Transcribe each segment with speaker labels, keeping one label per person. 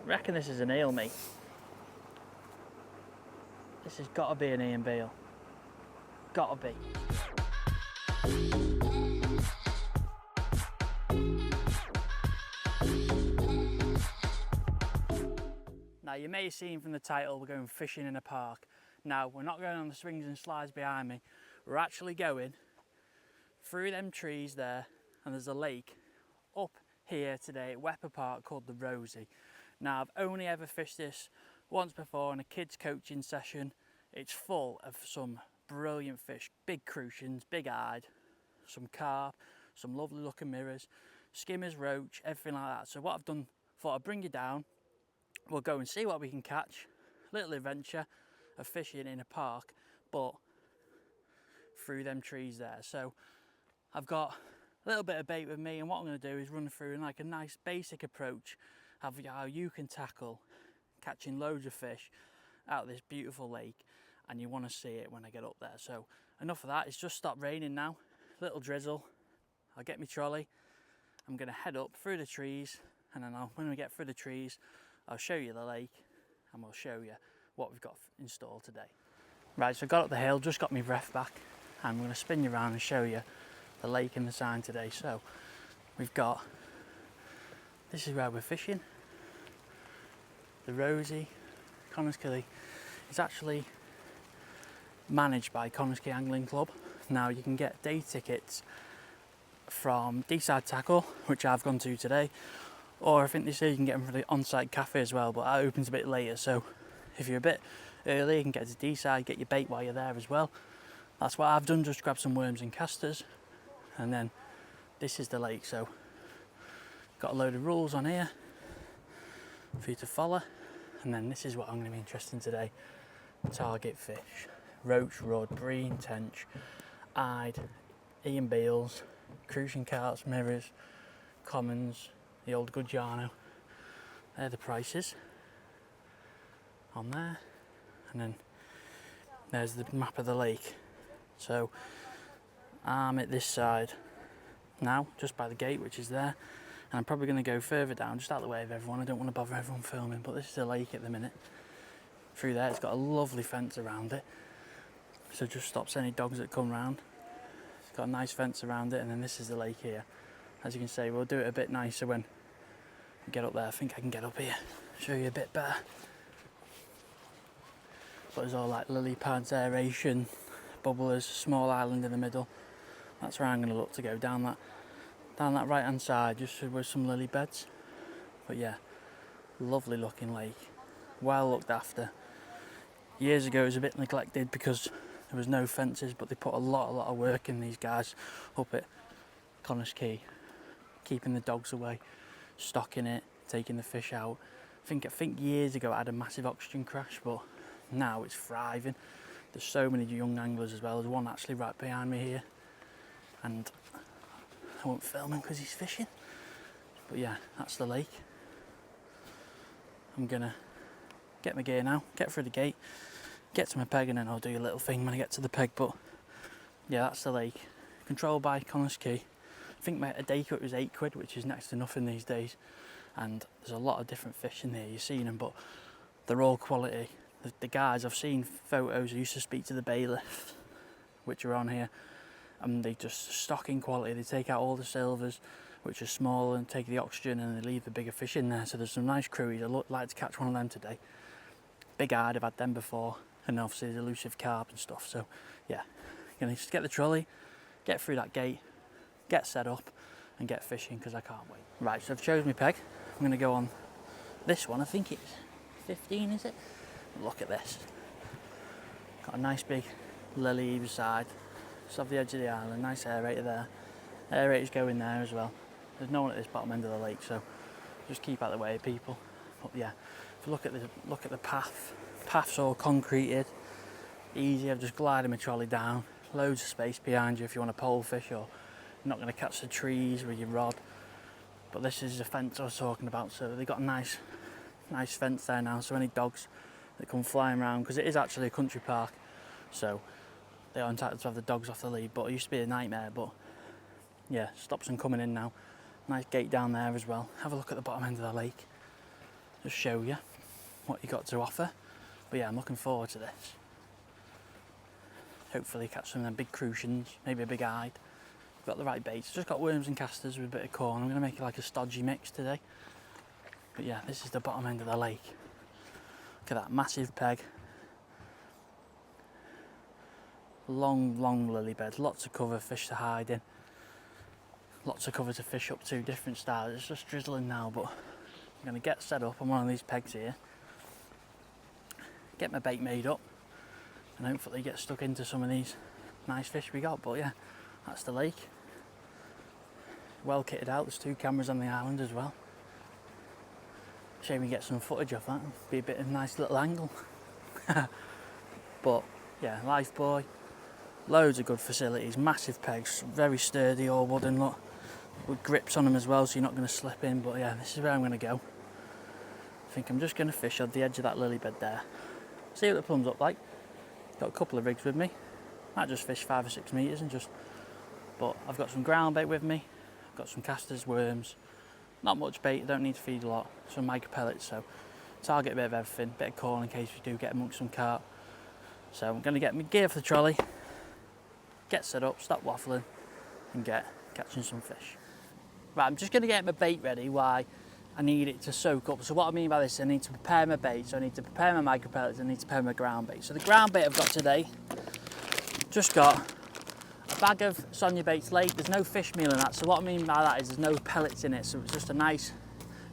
Speaker 1: reckon this is an eel, mate. This has got to be an Ian Beale. Got to be. Now you may have seen from the title we're going fishing in a park. Now we're not going on the swings and slides behind me. We're actually going through them trees there, and there's a lake up here today at Wepre Park called the Rosie. Now I've only ever fished this once before in a kids coaching session. It's full of some brilliant fish, big crucians, big eyed, some carp, some lovely looking mirrors, skimmers, roach, everything like that. So what I've done, thought I'd bring you down, we'll go and see what we can catch. Little adventure of fishing in a park, but through them trees there. So I've got a little bit of bait with me, and what I'm going to do is run through in like a nice basic approach of how you can tackle catching loads of fish out of this beautiful lake, and you want to see it when I get up there. So enough of that, it's just stopped raining now, little drizzle. I'll get my trolley, I'm going to head up through the trees, and then when we get through the trees I'll show you the lake and we'll show you what we've got installed today. Right, so I got up the hill, just got my breath back, and I'm going to spin you around and show you the lake and the sign today. So we've got, this is where we're fishing, the Rosie, Connorskilly. It's actually managed by Connorskilly Angling Club. Now you can get day tickets from D-Side Tackle, which I've gone to today, or I think they say you can get them from the on-site cafe as well, but that opens a bit later. So if you're a bit early, you can get to D-Side, get your bait while you're there as well. That's what I've done, just grab some worms and casters. And then this is the lake, so got a load of rules on here for you to follow. And then this is what I'm going to be interested in today. Target fish: roach, rudd, bream, tench, eyed, Ian Beales, crucian carps, mirrors, commons, the old Gudjano. They're the prices on there. And then there's the map of the lake. So I'm at this side now, just by the gate, which is there, and I'm probably going to go further down, just out of the way of everyone. I don't want to bother everyone filming, but this is the lake at the minute. Through there, it's got a lovely fence around it, so it just stops any dogs that come round. It's got a nice fence around it, and then this is the lake here. As you can see, we'll do it a bit nicer when we get up there. I think I can get up here, show you a bit better. But there's all like lily pads, aeration, bubblers, small island in the middle. That's where I'm going to look to go, down that right hand side, just with some lily beds. But yeah, lovely looking lake, well looked after. Years ago it was a bit neglected because there was no fences, but they put a lot of work in, these guys up at Connorskilly, keeping the dogs away, stocking it, taking the fish out. I think years ago it had a massive oxygen crash, but now it's thriving. There's so many young anglers as well. There's one actually right behind me here, and I won't film him because he's fishing. But yeah, that's the lake. I'm gonna get my gear now, get through the gate, get to my peg, and then I'll do a little thing when I get to the peg. But yeah, that's the lake, controlled by Connorskilly. I think a day cut was £8, which is next to nothing these days. And there's a lot of different fish in there, you've seen them, but they're all quality. The guys, I've seen photos, I used to speak to the bailiffs, which are on here, and they just stock in quality. They take out all the silvers, which are small, and take the oxygen, and they leave the bigger fish in there. So there's some nice cruies. I'd like to catch one of them today. Big eyed, I've had them before, and obviously the elusive carp and stuff. So yeah, gonna just get the trolley, get through that gate, get set up, and get fishing, because I can't wait. Right, so I've chosen my peg. I'm gonna go on this one. I think it's 15, is it? Look at this. Got a nice big lily either side, just off the edge of the island. Nice aerator there. Aerator's going there as well. There's no one at this bottom end of the lake, so just keep out of the way of people. But yeah, if you look at the path's all concreted, easy. I've just glided my trolley down. Loads of space behind you if you want to pole fish, or you're not going to catch the trees with your rod. But this is the fence I was talking about, so they've got a nice fence there now, so any dogs that come flying around, because it is actually a country park, so they are entitled to have the dogs off the lead, but it used to be a nightmare. But yeah, stops them coming in now. Nice gate down there as well. Have a look at the bottom end of the lake. just show you what you got to offer. But yeah, I'm looking forward to this. Hopefully catch some of them big crucians, maybe a big hide. Got the right baits. Just got worms and casters with a bit of corn. I'm going to make it like a stodgy mix today. But yeah, this is the bottom end of the lake. Look at that massive peg. Long lily bed. Lots of cover, fish to hide in. Lots of cover to fish up to, different styles. It's just drizzling now, but I'm going to get set up on one of these pegs here. Get my bait made up. And hopefully get stuck into some of these nice fish we got. But yeah, that's the lake. Well kitted out. There's 2 cameras on the island as well. Shame we get some footage of that. Be a bit of a nice little angle. But yeah, life buoy. Loads of good facilities. Massive pegs. Very sturdy, all wooden. Look, with grips on them as well, so you're not going to slip in. But yeah, this is where I'm going to go. I think I'm just going to fish on the edge of that lily bed there. See what the plums look like. Got a couple of rigs with me. Might just fish 5 or 6 metres and just. But I've got some ground bait with me. I've got some casters, worms. Not much bait, I don't need to feed a lot. Some micro pellets, so target a bit of everything, bit of corn in case we do get amongst some carp. So I'm going to get my gear for the trolley, get set up, stop waffling, and get catching some fish. Right, I'm just going to get my bait ready. Why? I need it to soak up. So what I mean by this, I need to prepare my bait. So I need to prepare my micro pellets, I need to prepare my ground bait. So the ground bait I've got today, just got a bag of Sonia Bates Lake. There's no fish meal in that, so what I mean by that is there's no pellets in it, so it's just a nice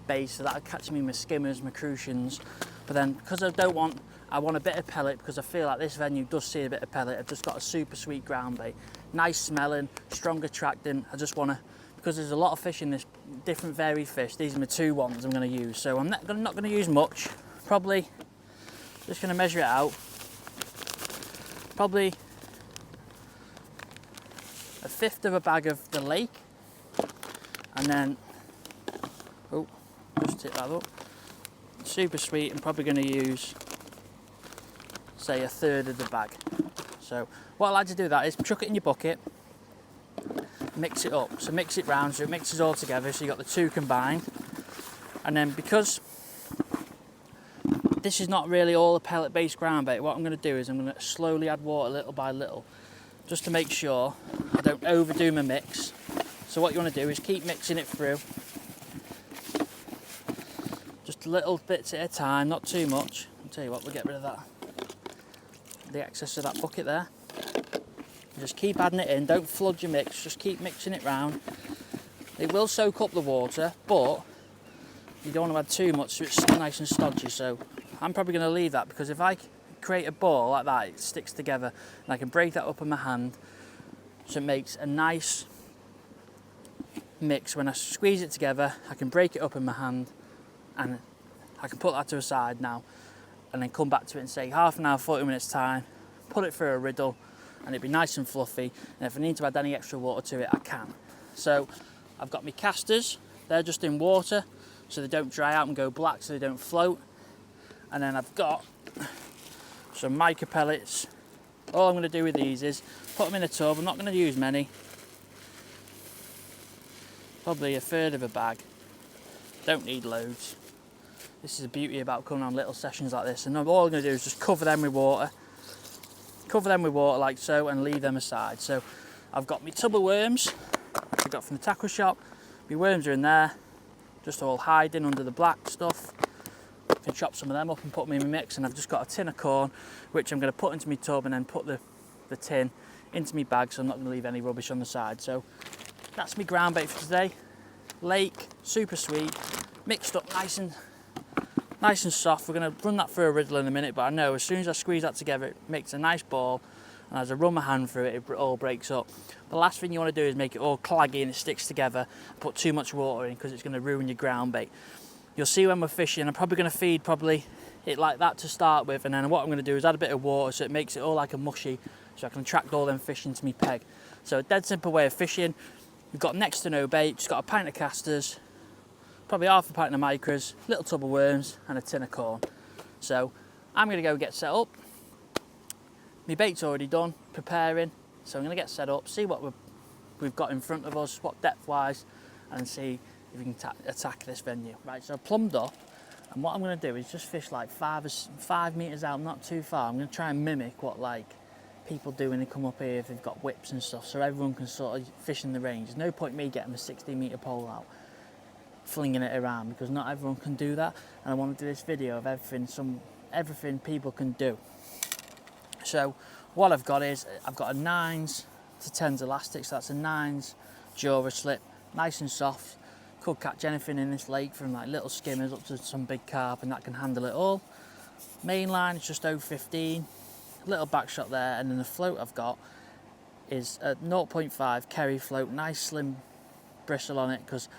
Speaker 1: base, so that'll catch me my skimmers, my crucians. But then, because I want a bit of pellet, because I feel like this venue does see a bit of pellet. I've just got a super sweet ground bait, nice smelling, strong attracting. I just want to, because there's a lot of fish in this, different varied fish. These are my 2 ones I'm going to use, so I'm not going to use much. Probably just going to measure it out. Probably 1/5 of a bag of the lake, and then just tip that up. Super sweet. I'm probably going to use, say, 1/3 of the bag. So what I like to do that is chuck it in your bucket, mix it up. So mix it round so it mixes all together. So you got the 2 combined, and then because this is not really all a pellet-based ground bait, what I'm going to do is I'm going to slowly add water little by little, just to make sure I don't overdo my mix. So what you want to do is keep mixing it through, just little bits at a time, not too much. I'll tell you what, we'll get rid of that, the excess of that bucket there. Just keep adding it in, don't flood your mix, just keep mixing it round. It will soak up the water, but you don't want to add too much so it's nice and stodgy. So I'm probably going to leave that, because if I create a ball like that, it sticks together, and I can break that up in my hand, so it makes a nice mix. When I squeeze it together, I can break it up in my hand, and I can put that to a side now, and then come back to it and say half an hour, 40 minutes time, put it through a riddle, and it'd be nice and fluffy. And if I need to add any extra water to it, I can. So I've got my casters, they're just in water, so they don't dry out and go black, so they don't float. And then I've got some micro pellets. All I'm going to do with these is put them in a tub. I'm not going to use many, probably 1/3 of a bag. Don't need loads. This is the beauty about coming on little sessions like this. And all I'm going to do is just cover them with water like so, and leave them aside. So I've got my tub of worms, which I got from the tackle shop. My worms are in there, just all hiding under the black stuff. I can chop some of them up and put them in my mix, and I've just got a tin of corn, which I'm going to put into my tub, and then put the tin into my bag, so I'm not going to leave any rubbish on the side. So that's my ground bait for today. Lake, super sweet, mixed up nice and soft. We're going to run that through a riddle in a minute, but I know as soon as I squeeze that together, it makes a nice ball, and as I run my hand through it, it all breaks up. The last thing you want to do is make it all claggy and it sticks together, put too much water in, because it's going to ruin your ground bait. You'll see when we're fishing, I'm probably going to feed it like that to start with, and then what I'm going to do is add a bit of water so it makes it all like a mushy, so I can attract all them fish into my peg. So a dead simple way of fishing. We've got next to no bait, just got a pint of casters, probably half a pint of micros, little tub of worms, and a tin of corn. So I'm going to go get set up. My bait's already done, preparing, so I'm going to get set up, see what we've got in front of us, what depth wise, and see if we can attack this venue. Right, so I've plumbed up And what I'm going to do is just fish like 5 meters out, not too far. I'm going to try and mimic what like people do when they come up here if they've got whips and stuff, so everyone can sort of fish in the range. There's no point me getting a 60-meter pole out, flinging it around, because not everyone can do that. And I want to do this video of everything people can do. So what I've got is, I've got a 9s to 10s elastic, so that's a 9s Jura slip, nice and soft. Could catch anything in this lake, from like little skimmers up to some big carp, and that can handle it all. Main line is just 0.15, little back shot there, and then the float I've got is a 0.5 Kerry float, nice slim bristle on it, because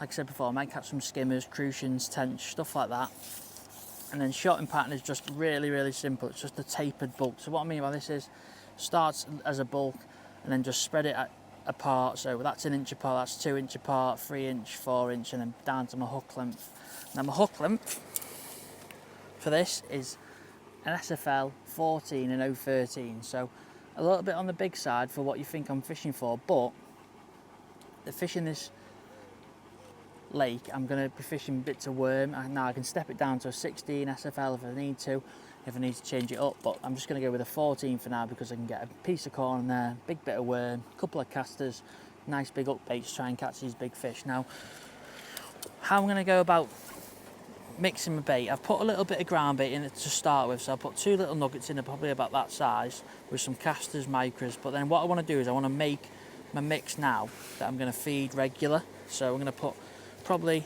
Speaker 1: like I said before, I might catch some skimmers, crucians, tench, stuff like that. And then shotting pattern is just really simple. It's just a tapered bulk. So what I mean by this is, starts as a bulk and then just spread it apart. So that's 1 inch apart, that's 2 inch apart, 3 inch, 4 inch, and then down to my hook length. Now my hook length for this is an SFL 14 and 013. So a little bit on the big side for what you think I'm fishing for, but the fish in this lake, I'm going to be fishing bits of worm. Now I can step it down to a 16 SFL if I need to, if I need to change it up, but I'm just going to go with a 14 for now, because I can get a piece of corn in there, big bit of worm, a couple of casters, nice big up baits to try and catch these big fish. Now, how I'm going to go about mixing my bait, I've put a little bit of ground bait in it to start with, so I'll put 2 little nuggets in there, probably about that size, with some casters, micros. But then what I want to do is I want to make my mix now that I'm going to feed regular. So I'm going to put probably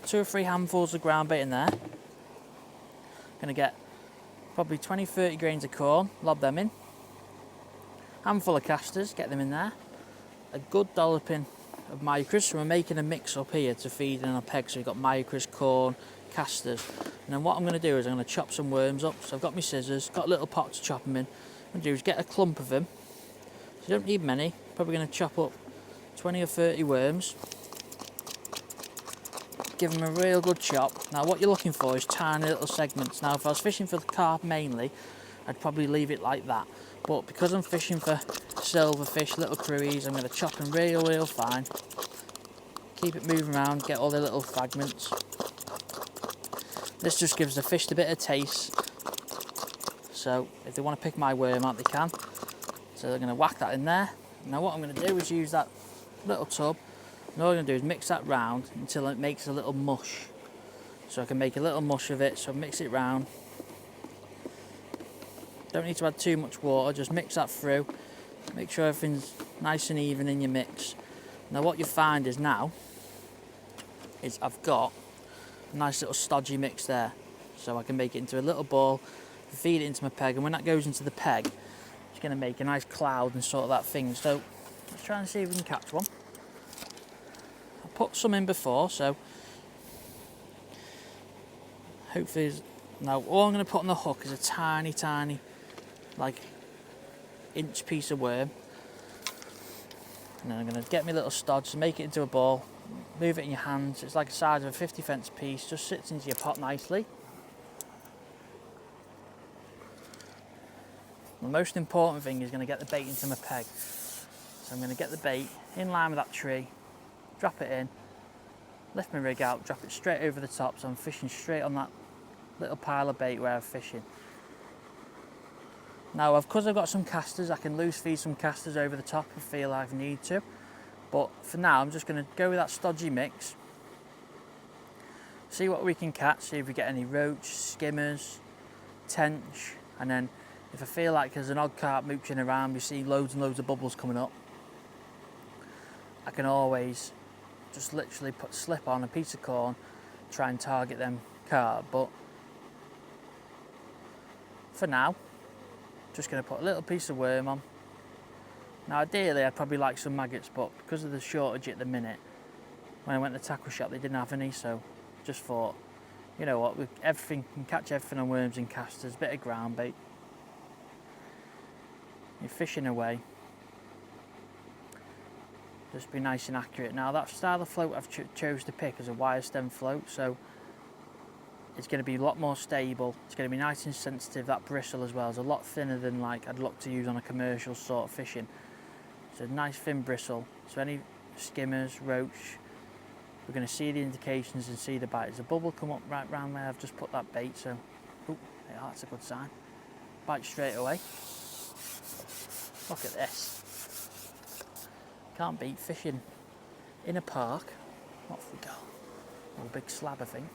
Speaker 1: 2 or 3 handfuls of ground bait in there. I'm going to get probably 20-30 grains of corn, lob them in. Handful of casters, get them in there. A good dolloping of micros, so we're making a mix up here to feed in a peg. So we've got micros, corn, casters. And then what I'm going to do is I'm going to chop some worms up. So I've got my scissors, got a little pot to chop them in. What I'm going to do is get a clump of them. So you don't need many. Probably going to chop up 20 or 30 worms. Give them a real good chop. Now what you're looking for is tiny little segments. Now if I was fishing for the carp mainly, I'd probably leave it like that. But because I'm fishing for silverfish, little cruies, I'm going to chop them real fine. Keep it moving around, get all the little fragments. This just gives the fish a bit of taste. So if they want to pick my worm out, they can. So they're going to whack that in there. Now what I'm going to do is use that little tub. And all I'm going to do is mix that round until it makes a little mush. So I can make a little mush of it, so mix it round. Don't need to add too much water, just mix that through. Make sure everything's nice and even in your mix. Now what you find is I've got a nice little stodgy mix there. So I can make it into a little ball, feed it into my peg, and when that goes into the peg, it's going to make a nice cloud and sort of that thing. So let's try and see if we can catch one. Put some in before, so hopefully. Now all I'm going to put on the hook is a tiny like inch piece of worm, and then I'm going to get my little stodge, make it into a ball, move it in your hands. It's like the size of a 50-cent piece, just sits into your pot nicely. The most important thing is going to get the bait into my peg, so I'm going to get the bait in line with that tree, drop it in, lift my rig out, drop it straight over the top, so I'm fishing straight on that little pile of bait where I'm fishing. Now because I've got some casters, I can loose feed some casters over the top if I feel I need to, but for now I'm just going to go with that stodgy mix, see what we can catch, see if we get any roach, skimmers, tench, and then if I feel like there's an odd carp mooching around, we see loads and loads of bubbles coming up, I can always just literally slip on a piece of corn, try and target them carp. But for now, just going to put a little piece of worm on. Now ideally I'd probably like some maggots, but because of the shortage at the minute, when I went to the tackle shop they didn't have any, so just thought, you know what, with everything, can catch everything on worms and casters, bit of ground bait. You're fishing away. Just be nice and accurate. Now that style of float I've chose to pick is a wire stem float, so it's going to be a lot more stable. It's going to be nice and sensitive. That bristle as well is a lot thinner than like I'd look to use on a commercial sort of fishing. It's a nice thin bristle, so any skimmers, roach, we're going to see the indications and see the bite. There's a bubble come up right round where I've just put that bait, so oh, yeah, that's a good sign. Bite straight away. Look at this. Can't beat fishing in a park. What have we got? Oh, a big slab, I think.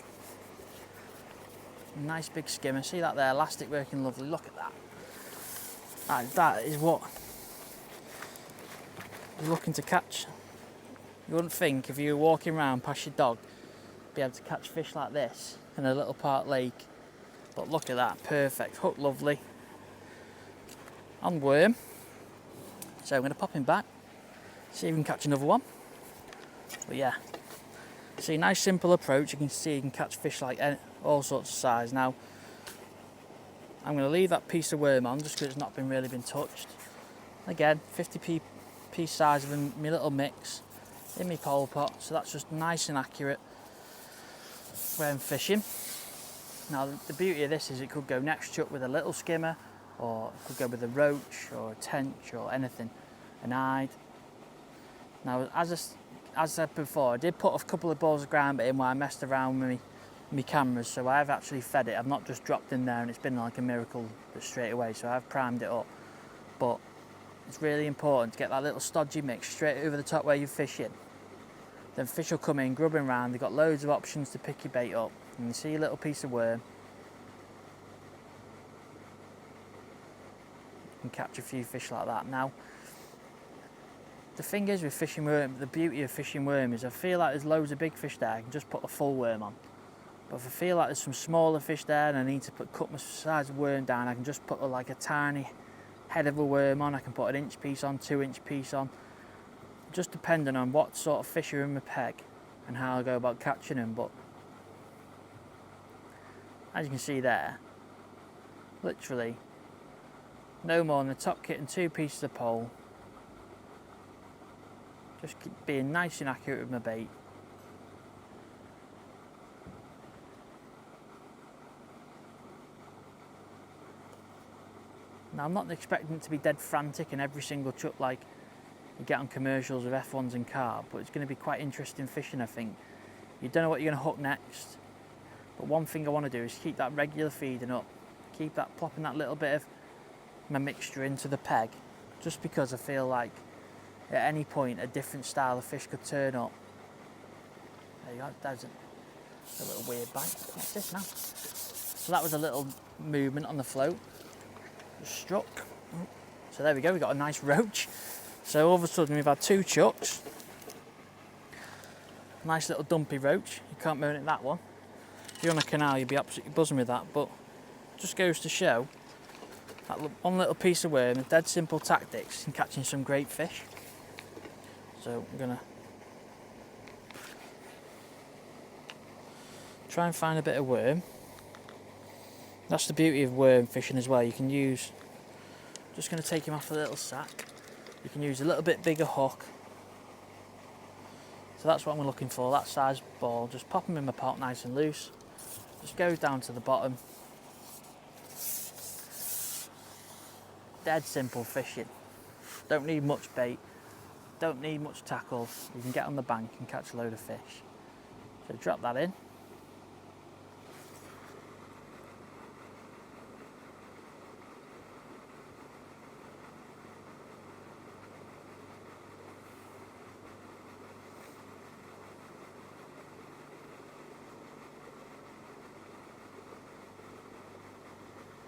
Speaker 1: Nice big skimmer. See that there? Elastic working lovely. Look at that. That is what you're looking to catch. You wouldn't think if you were walking around past your dog, be able to catch fish like this in a little park lake. But look at that. Perfect. Hook lovely. On worm. So I'm going to pop him back. See if we can catch another one. But yeah. See, nice simple approach. You can see you can catch fish like all sorts of size. Now, I'm going to leave that piece of worm on just because it's not really been touched. Again, 50p piece size of my little mix in my pole pot. So that's just nice and accurate when I'm fishing. Now, the beauty of this is it could go next chuck with a little skimmer, or it could go with a roach or a tench or anything, an eyed. Now, as I said before, I did put a couple of balls of groundbait in while I messed around with my cameras, so I have actually fed it. I've not just dropped in there and it's been like a miracle straight away, so I've primed it up. But it's really important to get that little stodgy mix straight over the top where you're fishing. Then fish will come in, grubbing around. They've got loads of options to pick your bait up. And you see a little piece of worm, you can catch a few fish like that. Now, the thing is with fishing worm, the beauty of fishing worm is I feel like there's loads of big fish there, I can just put a full worm on. But if I feel like there's some smaller fish there and I need to cut my size of worm down, I can just put like a tiny head of a worm on. I can put an inch piece on, 2-inch piece on, just depending on what sort of fish are in my peg and how I go about catching them. But as you can see there, literally no more than the top kit and 2 pieces of pole. Just keep being nice and accurate with my bait. Now, I'm not expecting it to be dead frantic in every single chuck like you get on commercials of F1s and carp, but it's going to be quite interesting fishing, I think. You don't know what you're going to hook next, but one thing I want to do is keep that regular feeding up, keep that plopping that little bit of my mixture into the peg, just because I feel like at any point a different style of fish could turn up. There you go, there's a little weird bite. What's this now? So that was a little movement on the float. Just struck. So there we go, we got a nice roach. So all of a sudden we've had 2 chucks. Nice little dumpy roach. You can't moan at that one. If you're on a canal, you'd be absolutely buzzing with that, but just goes to show that one little piece of worm, a dead simple tactics in catching some great fish. So I'm gonna try and find a bit of worm. That's the beauty of worm fishing as well. You can use, just gonna take him off a little sack. You can use a little bit bigger hook. So that's what I'm looking for, that size ball. Just pop them in my pot nice and loose. Just goes down to the bottom. Dead simple fishing. Don't need much bait. Don't need much tackle. You can get on the bank and catch a load of fish. So drop that in.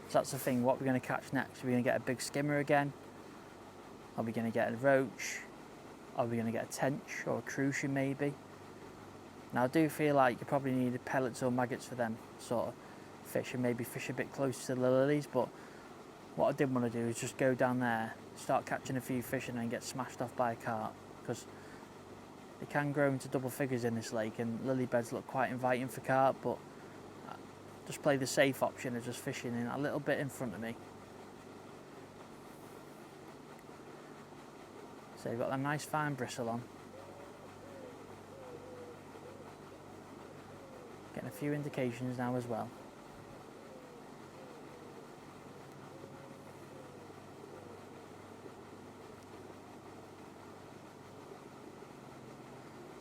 Speaker 1: So that's the thing, what we're going to catch next. Are we going to get a big skimmer again? Are we going to get a roach? Are we going to get a tench or a crucian maybe? Now I do feel like you probably need pellets or maggots for them sort of fish, and maybe fish a bit closer to the lilies, but what I did want to do is just go down there, start catching a few fish and then get smashed off by a carp, because they can grow into double figures in this lake and lily beds look quite inviting for carp, but just play the safe option of just fishing in a little bit in front of me. So you've got that nice fine bristle on. Getting a few indications now as well.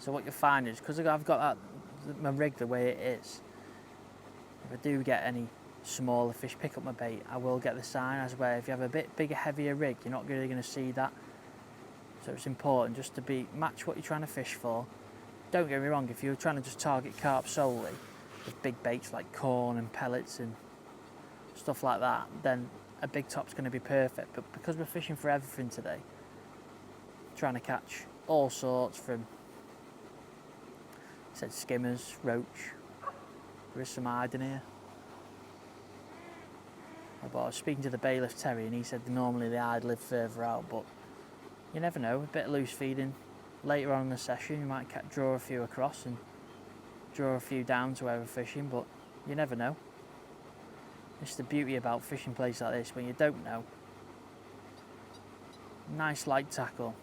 Speaker 1: So what you'll find is, because I've got my rig the way it is, if I do get any smaller fish pick up my bait, I will get the sign, as where if you have a bit bigger, heavier rig, you're not really going to see that. So it's important just to match what you're trying to fish for. Don't get me wrong, if you're trying to just target carp solely with big baits like corn and pellets and stuff like that, then a big top's going to be perfect. But because we're fishing for everything today, trying to catch all sorts from, I said skimmers, roach, there is some hide in here. But I was speaking to the bailiff Terry, and he said normally the hide live further out, but you never know. A bit of loose feeding later on in the session, you might draw a few across and draw a few down to where we're fishing, but you never know. It's the beauty about fishing places like this, when you don't know. Nice light tackle.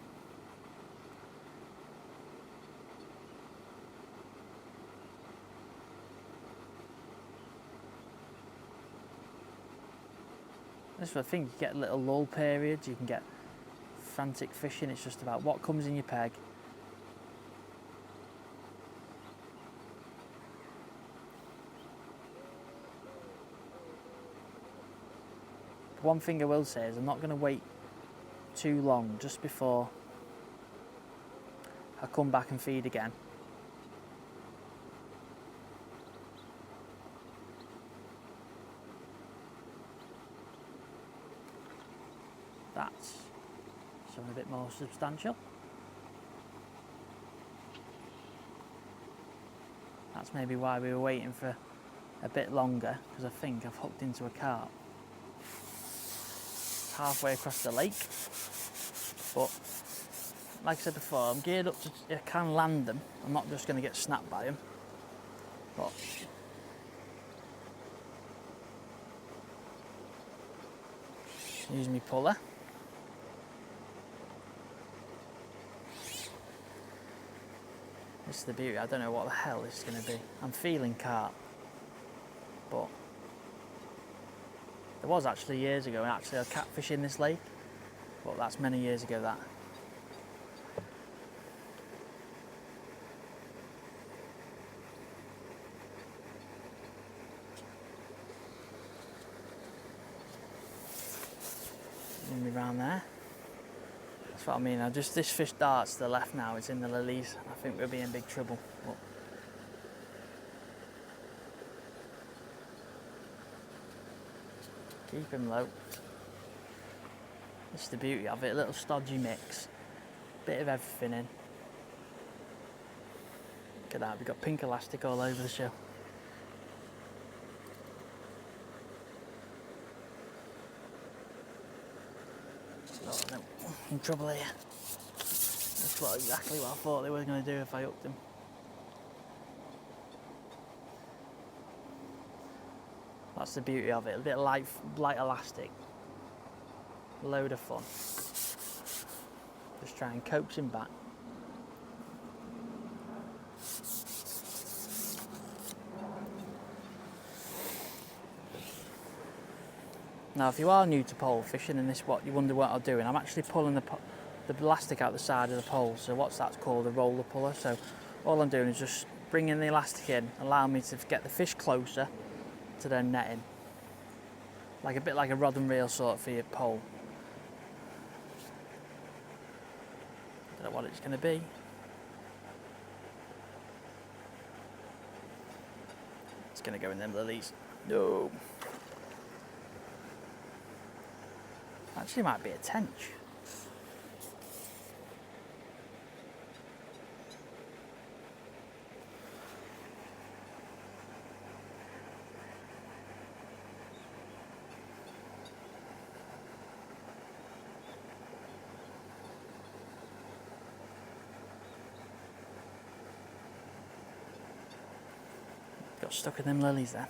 Speaker 1: This is the thing, you get little lull periods, you can get frantic fishing. It's just about what comes in your peg. One thing I will say is I'm not going to wait too long just before I come back and feed again. That's something a bit more substantial. That's maybe why we were waiting for a bit longer, because I think I've hooked into a carp halfway across the lake. But like I said before, I'm geared up to, I can land them. I'm not just going to get snapped by them. But use my puller. This is the beauty. I don't know what the hell this is going to be. I'm feeling carp, but there was actually years ago, and actually I catfish in this lake, but that's many years ago that. Bring me round there. That's what I mean. This fish darts to the left now. It's in the lilies. I think we'll be in big trouble. But keep him low. This is the beauty of it. A little stodgy mix. Bit of everything in. Look at that. We've got pink elastic all over the show. Oh, no. In trouble here. That's exactly what I thought they were going to do if I hooked them. That's the beauty of it. A bit of light elastic. Load of fun. Just try and coax him back. Now, if you are new to pole fishing and you wonder what I'm doing, I'm actually pulling the elastic out the side of the pole. So that's called a roller puller. So all I'm doing is just bringing the elastic in, allowing me to get the fish closer to their netting. A bit like a rod and reel sort for your pole. Don't know what it's going to be. It's going to go in them lilies. No. Actually might be a tench. Got stuck in them lilies there.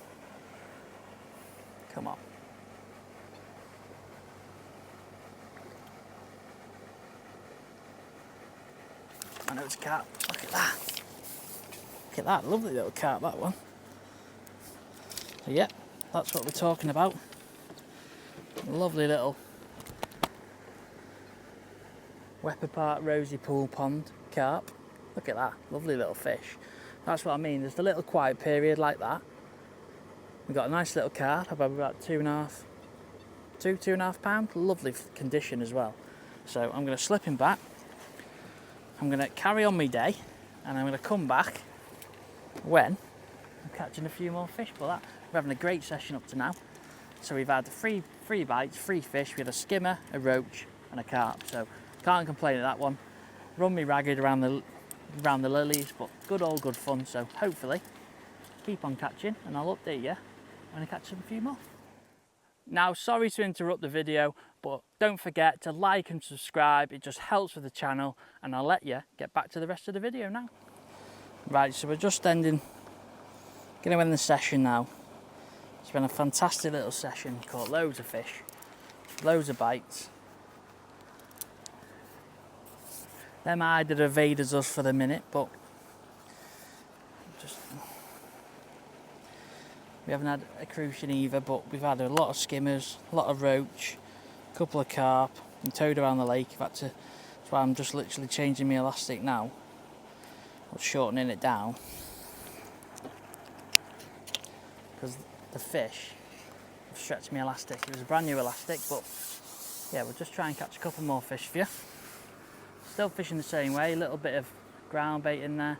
Speaker 1: Come on. I know it's a carp. Look at that. Look at that. Lovely little carp, that one. So yeah, that's what we're talking about. Lovely little Wepre Park Rosie Pool Pond carp. Look at that, lovely little fish. That's what I mean, there's the little quiet period like that. We've got a nice little carp, about 2.5 pound, lovely condition as well. So I'm going to slip him back, I'm going to carry on my day, and I'm going to come back when I'm catching a few more fish. But we're having a great session up to now. So we've had three bites, 3 fish. We had a skimmer, a roach and a carp, so can't complain at that one. Run me ragged around the lilies, but good fun. So hopefully keep on catching, and I'll update you when I catch a few more. Now, sorry to interrupt the video, but don't forget to like and subscribe. It just helps with the channel, and I'll let you get back to the rest of the video now. Right, so we're just going to end the session now. It's been a fantastic little session, caught loads of fish, loads of bites. Them either evaded us for the minute, but we haven't had a crucian either, but we've had a lot of skimmers, a lot of roach, a couple of carp, and towed around the lake. That's why I'm just literally changing my elastic now, or shortening it down, because the fish have stretched my elastic. It was a brand new elastic, but yeah, we'll just try and catch a couple more fish for you. Still fishing the same way, a little bit of ground bait in there.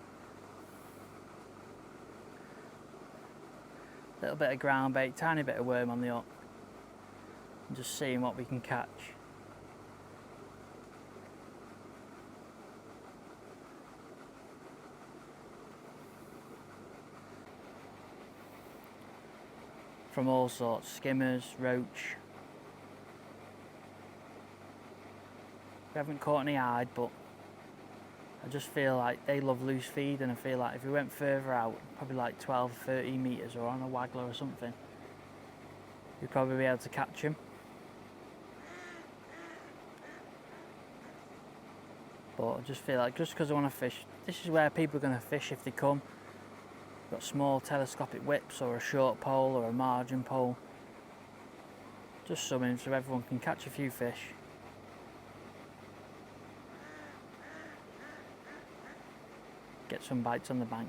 Speaker 1: A little bit of ground bait, tiny bit of worm on the hook. And just seeing what we can catch. From all sorts, skimmers, roach. We haven't caught any hide, but I just feel like they love loose feed, and I feel like if we went further out, probably like 12, 13 metres or on a waggler or something, we'd probably be able to catch them. But I just feel like, just because I want to fish, this is where people are going to fish if they come. Got small telescopic whips or a short pole or a margin pole. Just something so everyone can catch a few fish. Get some bites on the bank.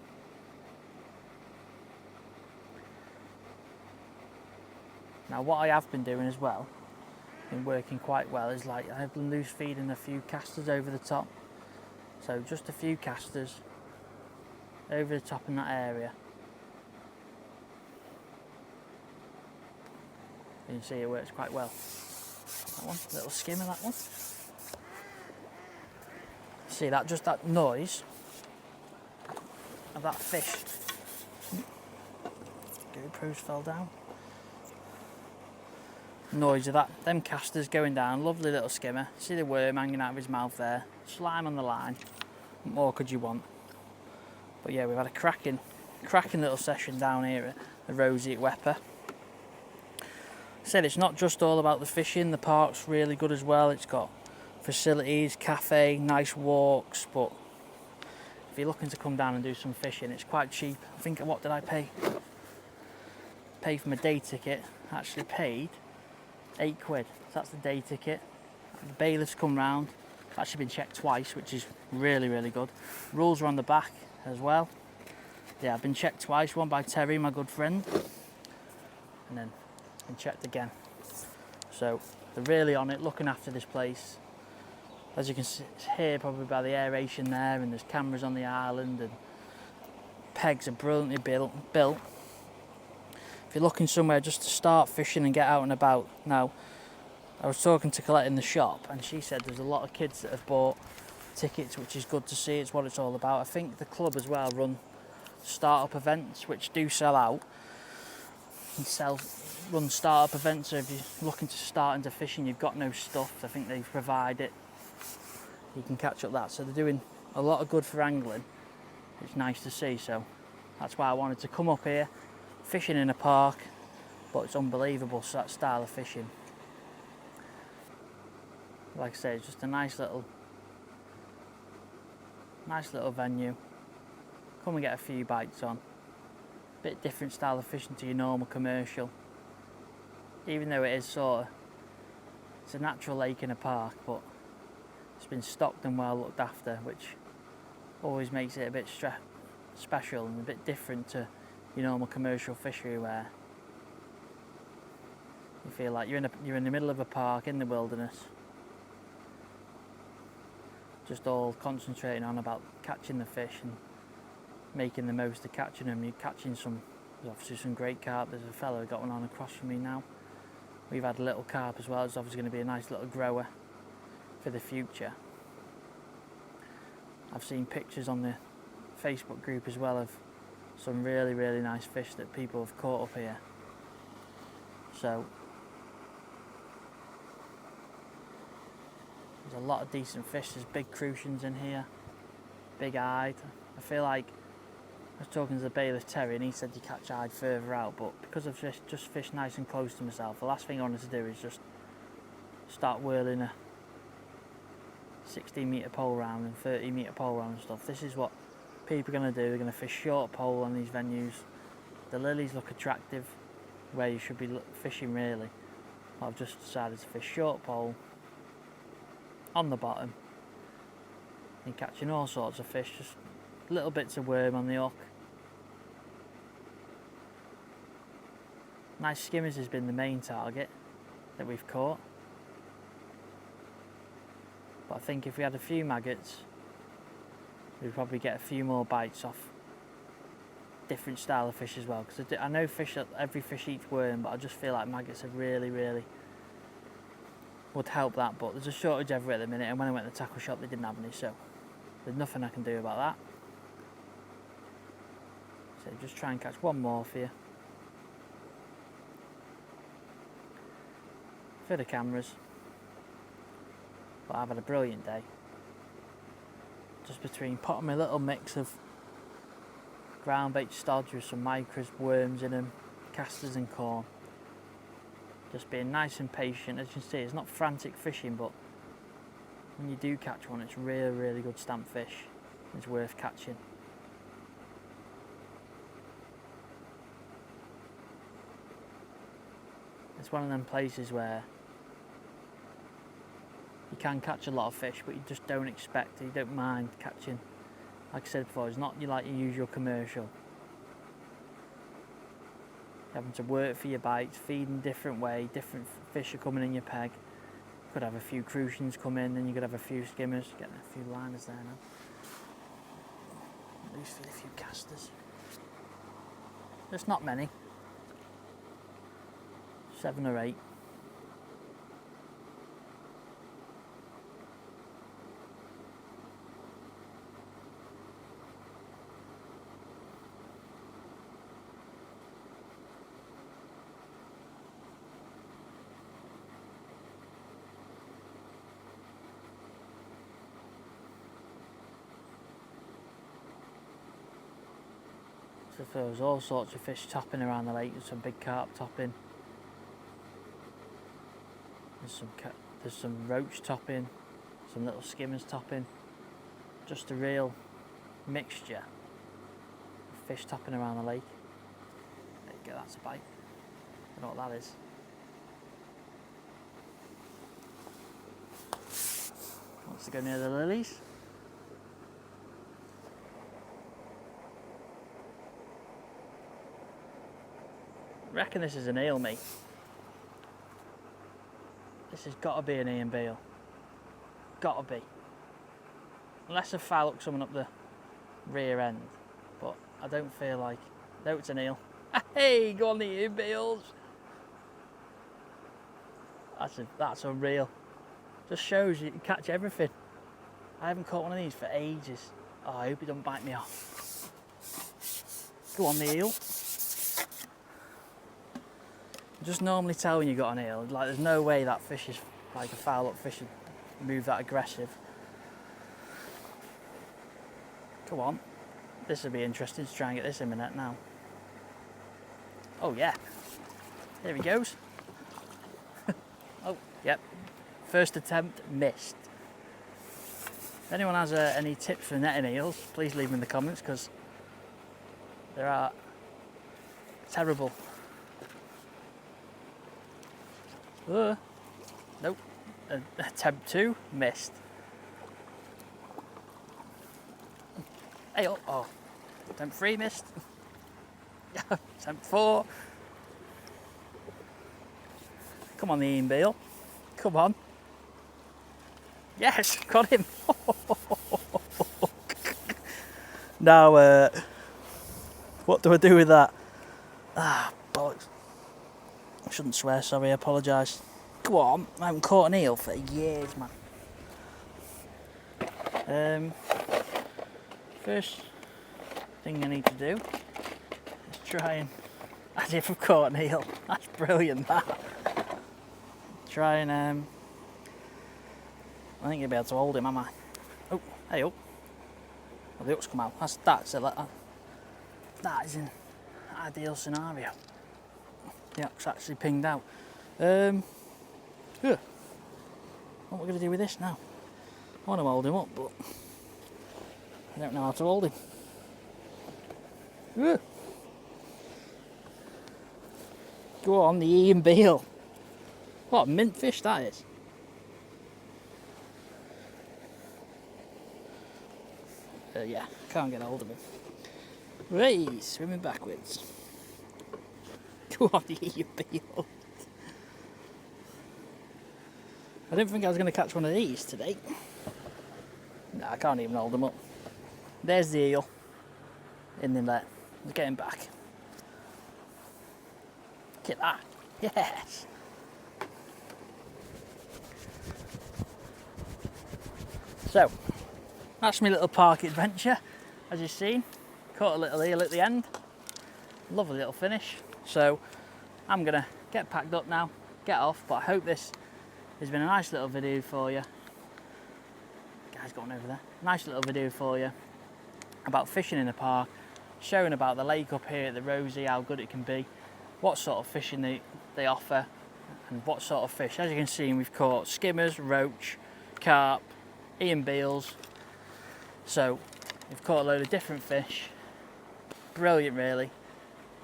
Speaker 1: Now what I have been doing as well, been working quite well, is like I've been loose feeding a few casters over the top. So just a few casters over the top in that area. You can see it works quite well. That one, little skimmer, that one. See that, just that noise of that fish. GoPros fell down. Noise of that, them casters going down, lovely little skimmer. See the worm hanging out of his mouth there. Slime on the line. What more could you want? But yeah, we've had a cracking little session down here at the Rosie at Wepre. I said it's not just all about the fishing, the park's really good as well. It's got facilities, cafe, nice walks, but if you're looking to come down and do some fishing, it's quite cheap. I think, what did I pay? Paid for my day ticket. I actually paid £8. So that's the day ticket. The bailiffs come round. I've actually been checked twice, which is really, really good. Rules are on the back as well. Yeah, I've been checked twice, one by Terry, my good friend, and then been checked again. So they're really on it, looking after this place. As you can hear probably by the aeration there, and there's cameras on the island, and pegs are brilliantly built. If you're looking somewhere just to start fishing and get out and about. Now, I was talking to Colette in the shop, and she said there's a lot of kids that have bought tickets, which is good to see. It's what it's all about. I think the club as well run start-up events, which do sell out, and run start-up events. So if you're looking to start into fishing, you've got no stuff, I think they provide it. You can catch up that. So they're doing a lot of good for angling. It's nice to see. So that's why I wanted to come up here, fishing in a park, but it's unbelievable, so that style of fishing. Like I say, it's just a nice little venue. Come and get a few bites on. Bit different style of fishing to your normal commercial. Even though it is it's a natural lake in a park, but it's been stocked and well looked after, which always makes it a bit special and a bit different to your normal commercial fishery, where you feel like you're in the middle of a park in the wilderness, just all concentrating on about catching the fish and making the most of catching them. You're catching there's obviously some great carp. There's a fellow got one on across from me now. We've had a little carp as well. It's obviously going to be a nice little grower for the future. I've seen pictures on the Facebook group as well of some really, really nice fish that people have caught up here. So there's a lot of decent fish. There's big crucians in here, big-eyed. I feel like I was talking to the bailiff Terry and he said you catch eyed further out, but because I've just fished nice and close to myself, the last thing I wanted to do is just start whirling a 16-metre pole round and 30-metre pole round and stuff. This is what people are going to do. They're going to fish short pole on these venues. The lilies look attractive where you should be fishing really. I've just decided to fish short pole on the bottom. You're catching all sorts of fish, just little bits of worm on the hook. Nice skimmers has been the main target that we've caught. But I think if we had a few maggots, we'd probably get a few more bites off different style of fish as well. Because I know every fish eats worm, but I just feel like maggots are really, really would help that. But there's a shortage everywhere at the minute, and when I went to the tackle shop, they didn't have any, so there's nothing I can do about that. So just try and catch one more for you. For the cameras. But I've had a brilliant day. Just between potting my little mix of ground bait stodge with some micros, worms in them, casters and corn. Just being nice and patient. As you can see, it's not frantic fishing, but when you do catch one, it's really, really good stamp fish. It's worth catching. It's one of them places where you can catch a lot of fish, but you just don't expect it. You don't mind catching. Like I said before, it's not like your usual commercial. You're having to work for your bites, feeding different way, different fish are coming in your peg. You could have a few crucians come in, then you could have a few skimmers, getting a few liners there now. At least feed a few casters. There's not many. 7 or 8. So there's all sorts of fish topping around the lake. There's some big carp topping. There's some roach topping, some little skimmers topping. Just a real mixture of fish topping around the lake. There you go, that's a bite. I don't know what that is. Wants to go near the lilies. Reckon this is an eel, mate. This has got to be an Ian Beale. Got to be. Unless I foul up someone up the rear end. But I don't feel like... No, it's an eel. Hey, go on the Ian Beales. That's unreal. Just shows you can catch everything. I haven't caught one of these for ages. Oh, I hope he don't bite me off. Go on the eel. Just normally tell when you got an eel, like there's no way that fish is like a foul up fish would move that aggressive. Come on, this would be interesting to try and get this in my net now. Oh yeah, there he goes. Oh, yep, first attempt missed. If anyone has any tips for netting eels, please leave them in the comments because they are terrible. Nope. Attempt 2 missed. Hey, oh, oh. Temp 3 missed. Temp 4. Come on, the Ian Beale. Come on. Yes, got him. Now, what do I do with that? Ah, bollocks. I shouldn't swear, sorry, I apologise. Come on, I haven't caught an eel for years, man. First thing I need to do is try and, as if I've caught an eel. That's brilliant, that. Try and, I think you'll be able to hold him, am I? Oh, hey, oh. Well, the hook's come out. That's it, that is an ideal scenario. The hook's actually pinged out. Yeah. What are we going to do with this now? I want to hold him up, but I don't know how to hold him. Yeah. Go on, the Ian Beale. What a mint fish that is. Yeah, can't get hold of him. Right, swimming backwards. Go on, the Ian Beale. I didn't think I was going to catch one of these today. No, I can't even hold them up. There's the eel in the net. He's getting back. Look at that. Yes. So, that's my little park adventure. As you've seen, caught a little eel at the end. Lovely little finish. So, I'm going to get packed up now, get off, but I hope this has been a nice little video for you. Guy's gone over there. Nice little video for you about fishing in the park, showing about the lake up here at the Rosie, how good it can be, what sort of fishing they offer, and what sort of fish. As you can see, we've caught skimmers, roach, carp, Ian Beales. So we've caught a load of different fish. Brilliant, really.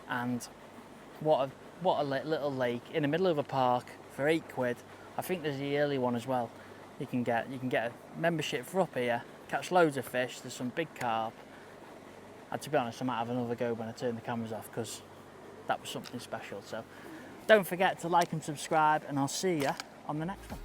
Speaker 1: And what a little lake in the middle of a park for £8. I think there's the yearly one as well. You can get a membership for up here, catch loads of fish. There's some big carp. And to be honest, I might have another go when I turn the cameras off, because that was something special. So don't forget to like and subscribe, and I'll see you on the next one.